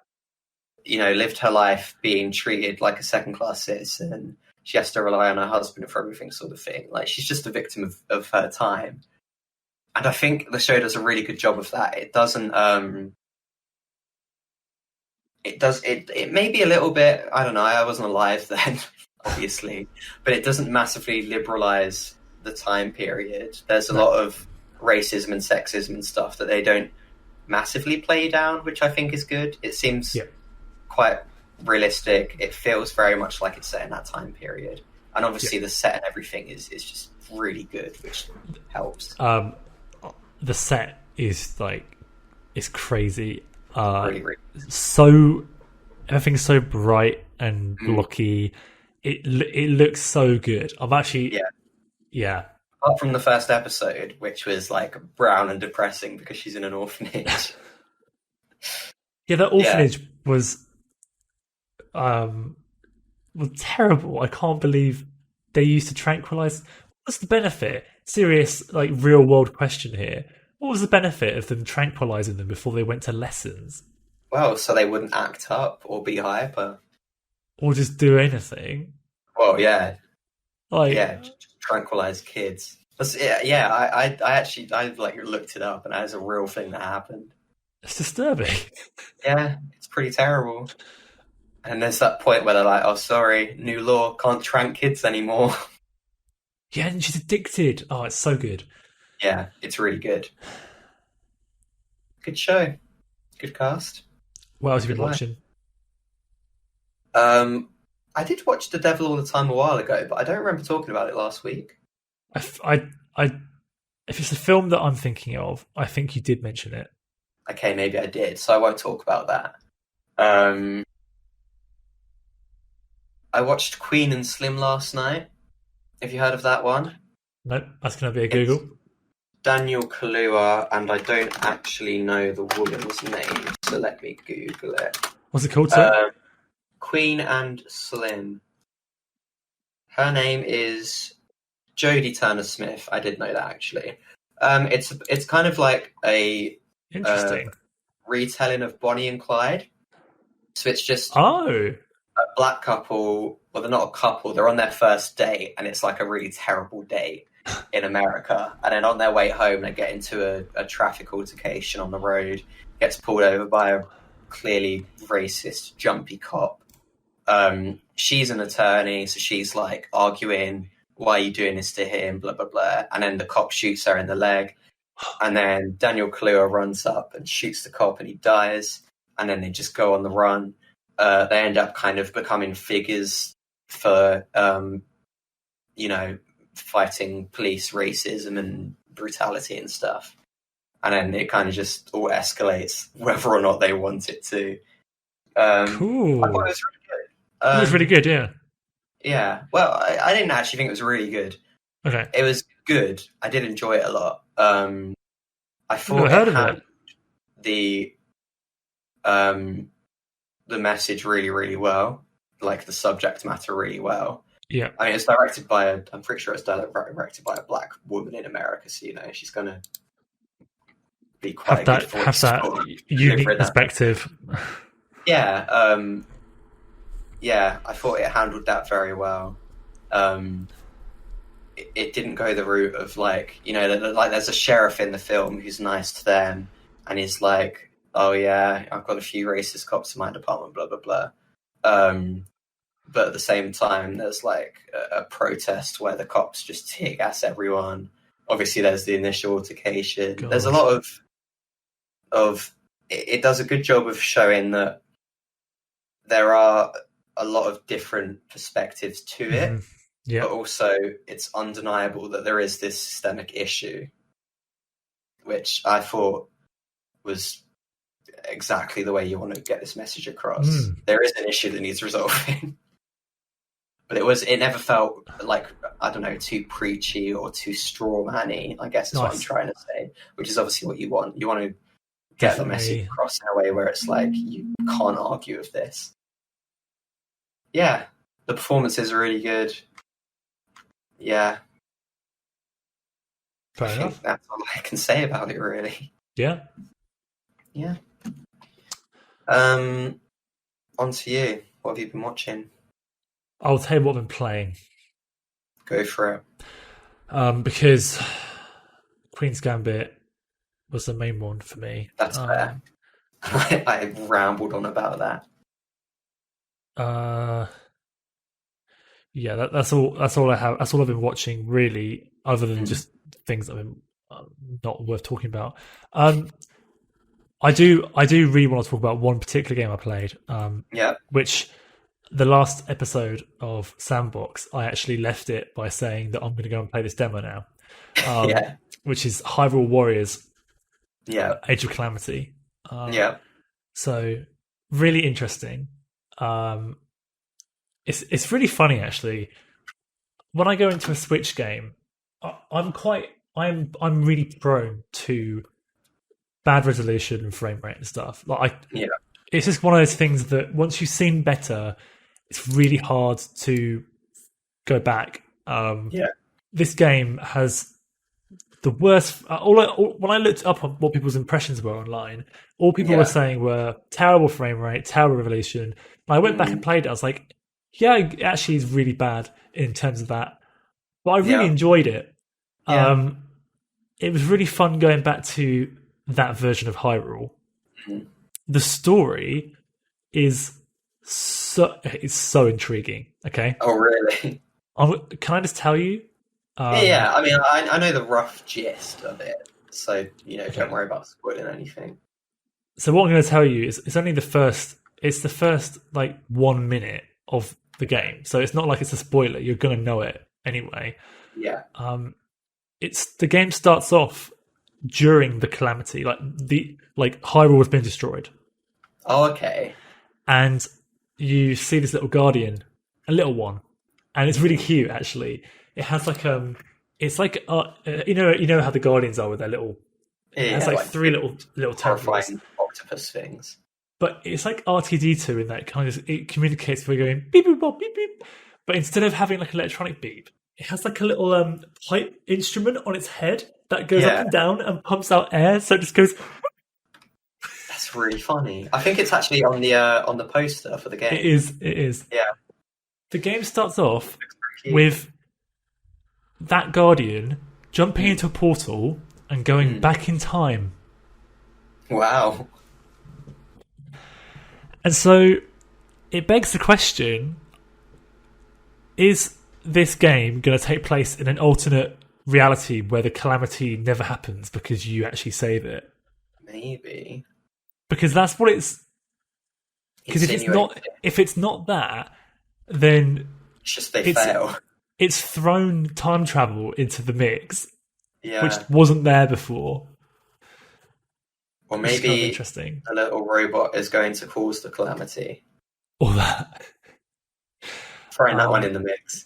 lived her life being treated like a second-class citizen. She has to rely on her husband for everything, sort of thing. Like, she's just a victim of her time. And I think the show does a really good job of that. It doesn't... It may be a little bit... I don't know, I wasn't alive then, obviously. But it doesn't massively liberalise the time period. There's a lot of racism and sexism and stuff that they don't massively play down, which I think is good. It seems Yeah, quite realistic. It feels very much like it's set in that time period, and yeah. obviously the set and everything is just really good, which helps. The set is like it's crazy. Really, really. So everything's so bright and Mm, blocky. It looks so good. I'm actually yeah. yeah Apart from the first episode, which was like brown and depressing because she's in an orphanage. yeah. The Yeah. orphanage um was terrible. I can't believe they used to tranquilize. What's the benefit? Serious, like real world question here. What was the benefit of them tranquilizing them before they went to lessons, Well, so they wouldn't act up or be hyper. or just do anything? Well, yeah, Like yeah, just tranquilize kids. Yeah. I actually I like looked it up, and that is a real thing that happened. it's disturbing. Yeah, it's pretty terrible. And there's that point where they're like, "Oh, sorry, new law, can't trank kids anymore." Yeah, and she's addicted. Oh, it's so good. Yeah, it's really good. Good show. Good cast. What else have you Good been life. watching? Um, I did watch The Devil All the Time a while ago, but I don't remember talking about it last week. I, if it's a film that I'm thinking of, I think you did mention it. Okay, maybe I did, so I won't talk about that. Um, I watched Queen and Slim last night. Have you heard of that one? Nope, that's going to be a It's Google. Daniel Kaluuya, and I don't actually know the woman's name, so let me Google it. What's it called, sir? Queen and Slim. Her name is Jodie Turner-Smith. I did know that, actually. It's kind of like a Interesting. retelling of Bonnie and Clyde. So it's just Oh, a black couple. Well, they're not a couple. They're on their first date, and it's like a really terrible date in America. And then on their way home, they get into a traffic altercation on the road. Gets pulled over by a clearly racist, jumpy cop. She's an attorney, so she's like arguing, "Why are you doing this to him?" Blah blah blah. And then the cop shoots her in the leg. And then Daniel Kaluuya runs up and shoots the cop, and he dies. And then they just go on the run. They end up kind of becoming figures for, fighting police racism and brutality and stuff. And then it kind of just all escalates, whether or not they want it to. I thought cool. it was really good. It was really good, yeah. Yeah. Well, I didn't actually think it was really good. Okay. It was good. I did enjoy it a lot. I I've thought never heard of had it. the message really, really well, like the subject matter really well. Yeah. I mean, it's directed by I'm pretty sure it's directed by a black woman in America, so she's gonna be quite Have a good that have voice that for unique delivering that. perspective. Yeah, yeah, I thought it handled that very well. It didn't go the route of like there's a sheriff in the film who's nice to them, and he's like, "Oh yeah, I've got a few racist cops in my department," blah blah blah. But at the same time, there's like a protest where the cops just tear gas everyone. Obviously, there's the initial altercation. God. There's a lot of it does a good job of showing that there are a lot of different perspectives to it. Mhm. Yeah. But also it's undeniable that there is this systemic issue, which I thought was exactly the way you want to get this message across. There is an issue that needs resolving. But it never felt like, I don't know, too preachy or too straw-man-y, I guess is what I'm trying to say, which is obviously what you want. You want to get the message across in a way where it's like, you can't argue with this. Yeah, the performances are really good. Yeah. Fair I enough. think that's all I can say about it, really. Yeah. Yeah. On to you. What have you been watching? I'll tell you what I've been playing. Go for it. Because Queen's Gambit was the main one for me. That's fair. I rambled on about that. Yeah, that's all. That's all I have. That's all I've been watching, really, other than just things that have been not worth talking about. I do really want to talk about one particular game I played, Yeah. which the last episode of Sandbox, I actually left it by saying that I'm going to go and play this demo now, Yeah. which is Hyrule Warriors Yeah. Age of Calamity. Yeah. So really interesting. It's really funny actually. When I go into a Switch game, I'm really prone to bad resolution and frame rate and stuff. Yeah. It's just one of those things that once you've seen better, it's really hard to go back. Yeah. This game has the worst. When I looked up on what people's impressions were online, all people were saying were terrible frame rate, terrible resolution. When I went back and played it, I was like, yeah, it actually is really bad in terms of that. But I really enjoyed it. Yeah. It was really fun going back to that version of Hyrule. Mhm. The story is so intriguing. Okay, Oh, really? can I just tell you? Yeah. I mean, I know the rough gist of it, so don't worry about spoiling anything. So what I'm going to tell you is it's only the first. It's the first like 1 minute of the game, so it's not like it's a spoiler. You're going to know it anyway. Yeah. It's the game starts off during the calamity, like Hyrule has been destroyed, Oh, okay. and you see this little guardian, a little one, and it's really cute actually. It has like it's like you know how the guardians are with their little. Yeah, It has like three little tentacles, horrifying octopus things. but it's like R2D2 in that it communicates by going beep beep bop, beep beep, but instead of having like an electronic beep, it has like a little pipe instrument on its head that goes up and down and pumps out air, so it just goes. That's really funny. I think it's actually on the poster for the game. It is. Yeah. The game starts off with that guardian jumping into a portal and going back in time. Wow. And so it begs the question, is this game going to take place in an alternate reality where the calamity never happens because you actually save it? Maybe. Because that's what it's. Because if it's not that, then it's just they fail. It's thrown time travel into the mix, Yeah. which wasn't there before. Or maybe interesting. a little robot is going to cause the calamity. All that. Throwing that one in the mix.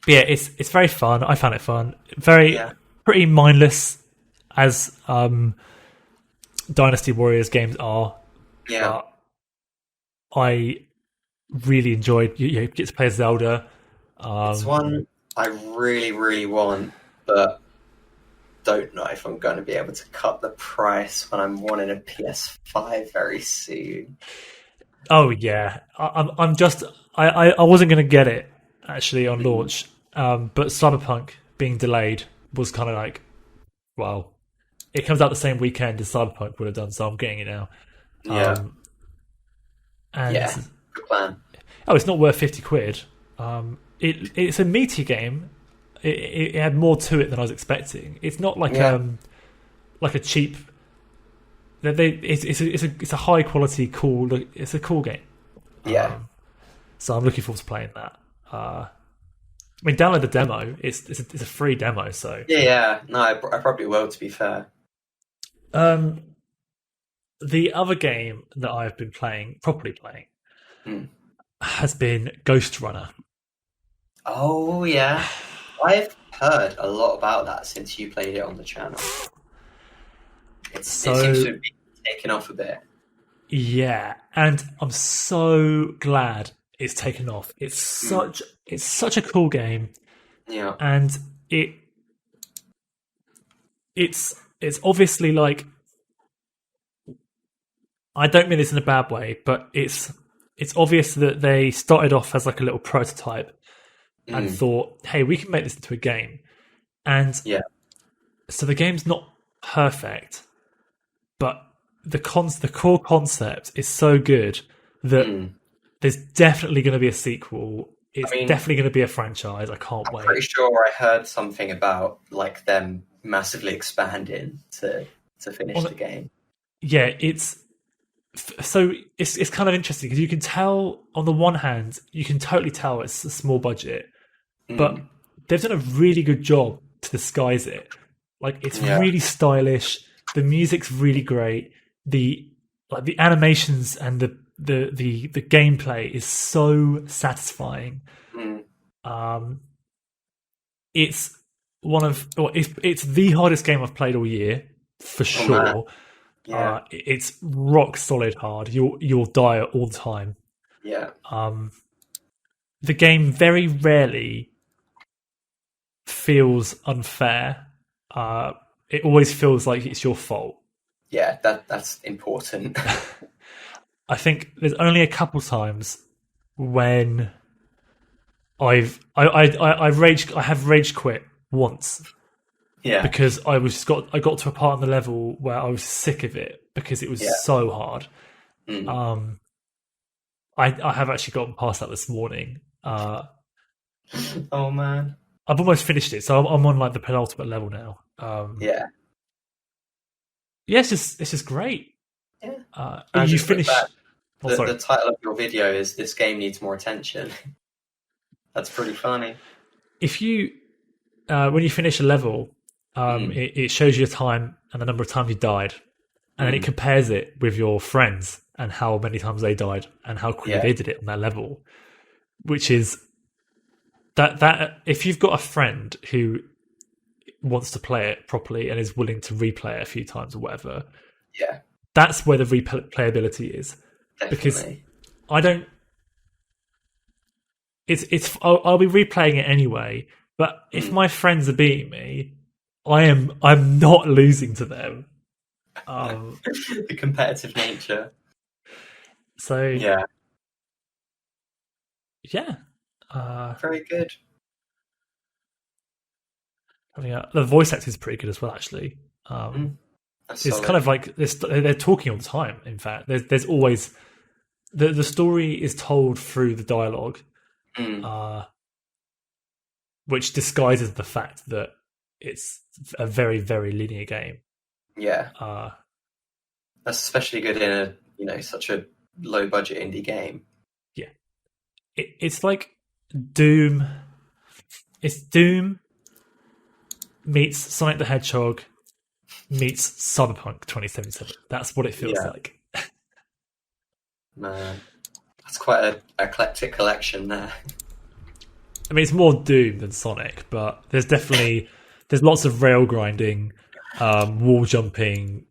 Yeah, it's very fun. I found it fun. Pretty mindless, as Dynasty Warriors games are. Yeah. I really enjoyed. You get to play as Zelda. It's one I really, really want, but don't know if I'm going to be able to cut the price when I'm wanting a PS5 very soon. Oh yeah, I'm just I wasn't going to get it actually on launch, but Cyberpunk being delayed was kind of like, well, it comes out the same weekend as Cyberpunk would have done, so I'm getting it now. Yeah, good plan. Oh, it's not worth £50. It's a meaty game. It had more to it than I was expecting. It's not like a cheap. It's a high quality cool. It's a cool game. Yeah. So I'm looking forward to playing that. I mean, download the demo. It's a free demo. So yeah. No, I probably will. To be fair. The other game that I've been properly playing, has been Ghost Runner. Oh yeah, I've heard a lot about that since you played it on the channel. It seems to be taken off a bit. Yeah, and I'm so glad it's taken off. It's such a cool game. Yeah, and it's obviously like, I don't mean this in a bad way, but it's obvious that they started off as like a little prototype and thought, hey, we can make this into a game. And so the game's not perfect, but the core concept is so good that there's definitely going to be a sequel. It's definitely going to be a franchise. I can't wait. I'm pretty sure I heard something about like them massively expanding to finish the game. yeah, it's kind of interesting because you can tell on the one hand, you can totally tell it's a small budget, but Mm. they've done a really good job to disguise it. Like it's Yeah. really stylish. The music's really great. The animations and the gameplay is so satisfying. Mm. Um, it's it's the hardest game I've played all year for Oh man. sure. Yeah. It's rock solid hard. You'll die all the time. Yeah. The game very rarely feels unfair. It always feels like it's your fault. Yeah. That's important. I think there's only a couple times when I have rage quit once Yeah. because I got to a part in the level where I was sick of it because it was Yeah. so hard. Mm. I have actually gotten past that this morning. Oh man. I've almost finished it, so I'm on like the penultimate level now. Yeah. Yeah, it's just great. Yeah. You just finish. back, Oh, the, sorry. the title of your video is "This game needs more attention." That's pretty funny. If you when you finish a level, it shows you your time and the number of times you died, and then it compares it with your friends and how many times they died and how quickly they did it on that level. Which is that if you've got a friend who wants to play it properly and is willing to replay it a few times or whatever, Yeah. that's where the replayability is. Definitely. Because I don't. I'll be replaying it anyway. But if my friends are beating me, I'm not losing to them. The competitive nature. So Yeah. yeah. Very good. The voice acting is pretty good as well, actually. That's It's solid. kind of like they're talking all the time. In fact, there's always the story is told through the dialogue, which disguises the fact that it's a very very linear game. Yeah. That's especially good in such a low budget indie game. Yeah, it's like Doom. It's Doom meets Sonic the Hedgehog meets Cyberpunk 2077. That's what it feels like. Man, that's quite an eclectic collection there. I mean, it's more Doom than Sonic, but there's lots of rail grinding, wall jumping,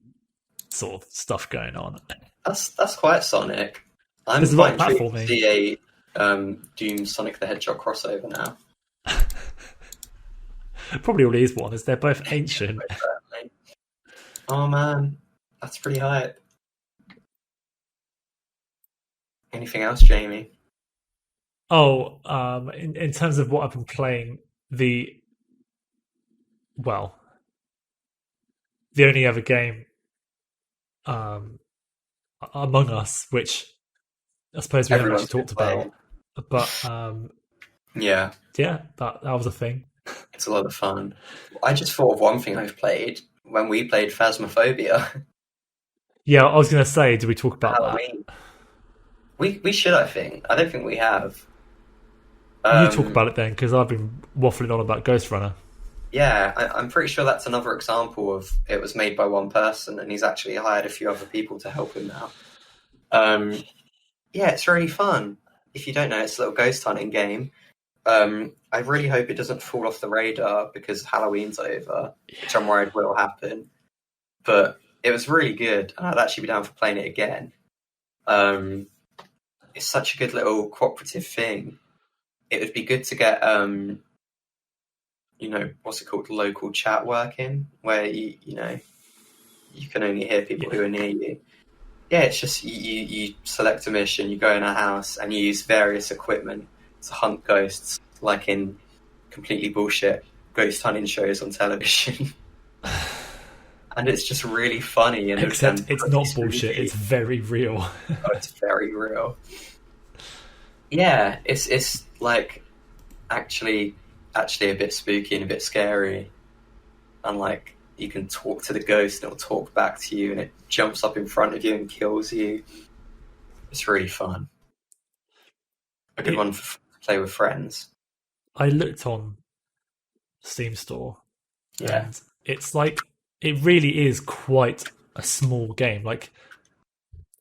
sort of stuff going on. That's quite Sonic. I'm There's a lot quite of intrigued to platforming. see a Doom Sonic the Hedgehog crossover now. Probably already is one, as they're both ancient. Oh man, that's pretty hype. Anything else, Jamie? Oh, in terms of what I've been playing, the only other game, Among Us, which I suppose we haven't actually talked about, but yeah, that was a thing. It's a lot of fun. I just thought of one thing I've played when we played Phasmophobia. Yeah, I was going to say, do we talk about Halloween? We should, I think. I don't think we have. You talk about it then, because I've been waffling on about Ghost Runner. Yeah, I'm pretty sure that's another example of it was made by one person, and he's actually hired a few other people to help him now. Yeah, it's really fun. If you don't know, it's a little ghost hunting game. I really hope it doesn't fall off the radar because Halloween's over, which I'm worried will happen. But it was really good, and I'd actually be down for playing it again. It's such a good little cooperative thing. It would be good to get, what's it called, local chat working, where you can only hear people who are near you. Yeah, it's just you select a mission, you go in a house, and you use various equipment to hunt ghosts, like in completely bullshit ghost hunting shows on television. And it's just really funny. Except it's not bullshit, it's very real. Oh, it's very real. Yeah, it's like actually a bit spooky and a bit scary. And like you can talk to the ghost and it'll talk back to you, and it jumps up in front of you and kills you. It's really fun. A good one to play with friends. I looked on Steam Store, Yeah. and it's like it really is quite a small game. Like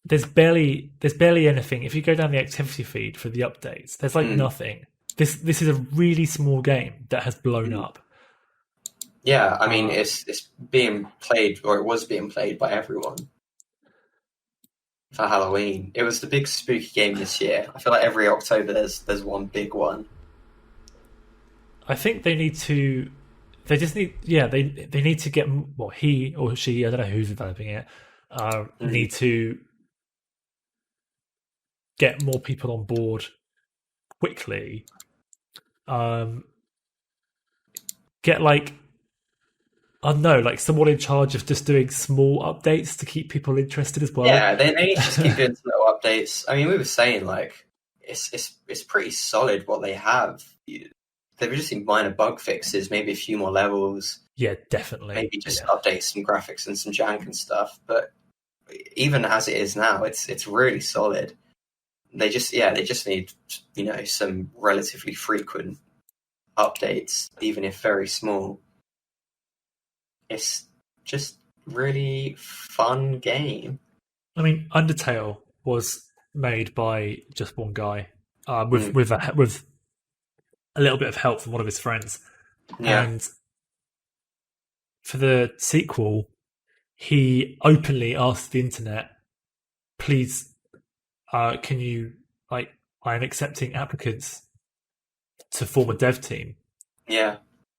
there's barely anything. If you go down the activity feed for the updates, there's like nothing. This is a really small game that has blown up. Yeah, I mean it's being played, or it was being played by everyone for Halloween. It was the big spooky game this year. I feel like every October there's one big one. I think they need to. They just need. Yeah, they need to get. Well, he or she, I don't know who's developing it. Need to get more people on board quickly. Get like, I don't know, like someone in charge of just doing small updates to keep people interested as well. Yeah, they need to just keep doing some little updates. I mean, we were saying like it's pretty solid what they have. They've just seen minor bug fixes, maybe a few more levels. Yeah, definitely. Maybe just update some graphics and some jank and stuff. But even as it is now, it's really solid. They just need, some relatively frequent updates, even if very small. It's just really fun game. I mean, Undertale was made by just one guy, with a little bit of help from one of his friends. Yeah. And for the sequel, he openly asked the internet, please, can you, like, I'm accepting applicants to form a dev team. Yeah.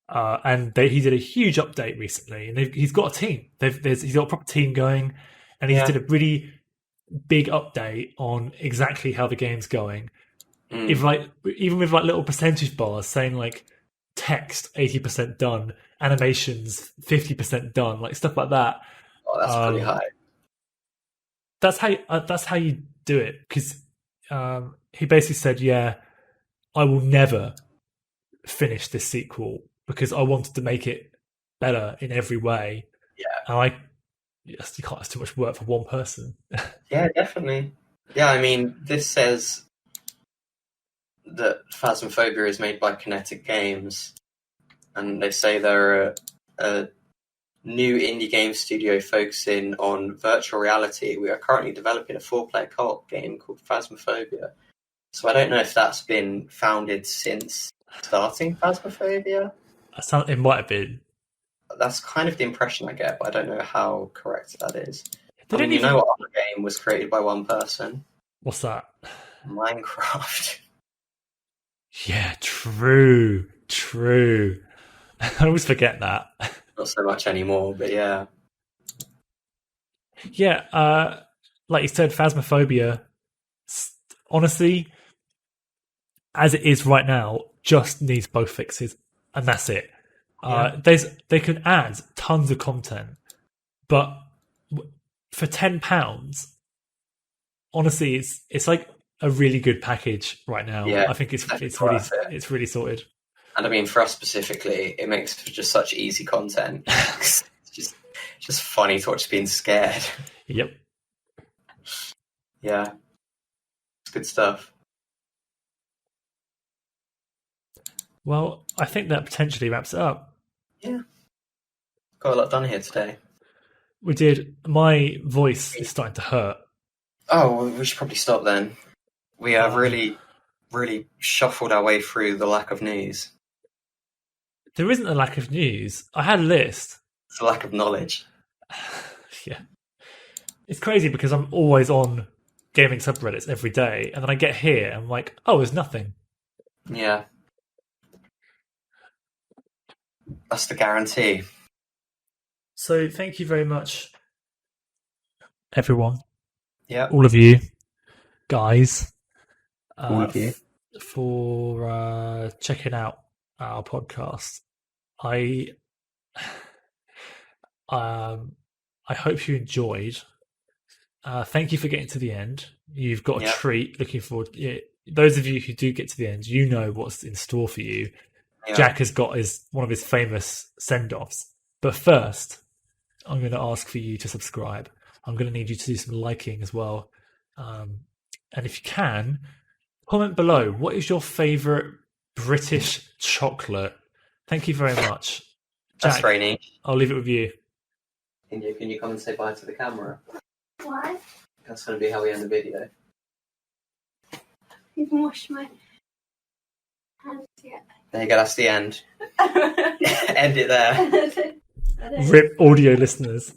And he did a huge update recently, and he's got a team. He's got a proper team going, and he did a really big update on exactly how the game's going. Even with like little percentage bars saying like text 80% done, animations 50% done, like stuff like that. Oh, that's pretty high. That's how you do it, because he basically said, "Yeah, I will never finish this sequel because I wanted to make it better in every way." Yeah, and you can't. It's too much work for one person. Yeah, definitely. Yeah, I mean, this says that Phasmophobia is made by Kinetic Games, and they say they're a new indie game studio focusing on virtual reality. We are currently developing a 4-player co-op game called Phasmophobia. So I don't know if that's been founded since starting Phasmophobia. It might have been. That's kind of the impression I get, but I don't know how correct that is. What other game was created by one person? What's that? Minecraft. Yeah, true. I always forget that. Not so much anymore, but yeah. Yeah, like you said, Phasmophobia, honestly, as it is right now, just needs both fixes, and that's it. They could add tons of content, but for £10, honestly, it's like a really good package right now. Yeah, I think it's really sorted. And I mean, for us specifically, it makes for just such easy content. It's just funny to watch being scared. Yep. Yeah, it's good stuff. Well, I think that potentially wraps it up. Yeah. Got a lot done here today. We did. My voice is starting to hurt. Oh, well, we should probably stop then. We have really, really shuffled our way through the lack of news. There isn't a lack of news. I had a list. It's a lack of knowledge. Yeah. It's crazy because I'm always on gaming subreddits every day, and then I get here and I'm like, oh, there's nothing. Yeah. That's the guarantee. So thank you very much, everyone. Yeah. All of you guys. All of you. For checking out our podcast. I hope you enjoyed. Thank you for getting to the end. You've got a treat. Looking forward. Those of you who do get to the end, you know what's in store for you. Yeah. Jack has got one of his famous send-offs. But first, I'm going to ask for you to subscribe. I'm going to need you to do some liking as well. And if you can, comment below. What is your favourite British chocolate? Thank you very much. That's Jack, very neat. I'll leave it with you. Can you come and say bye to the camera? Why? That's going to be how we end the video. You can wash my hands yet. There you go, that's the end. End it there. RIP audio listeners.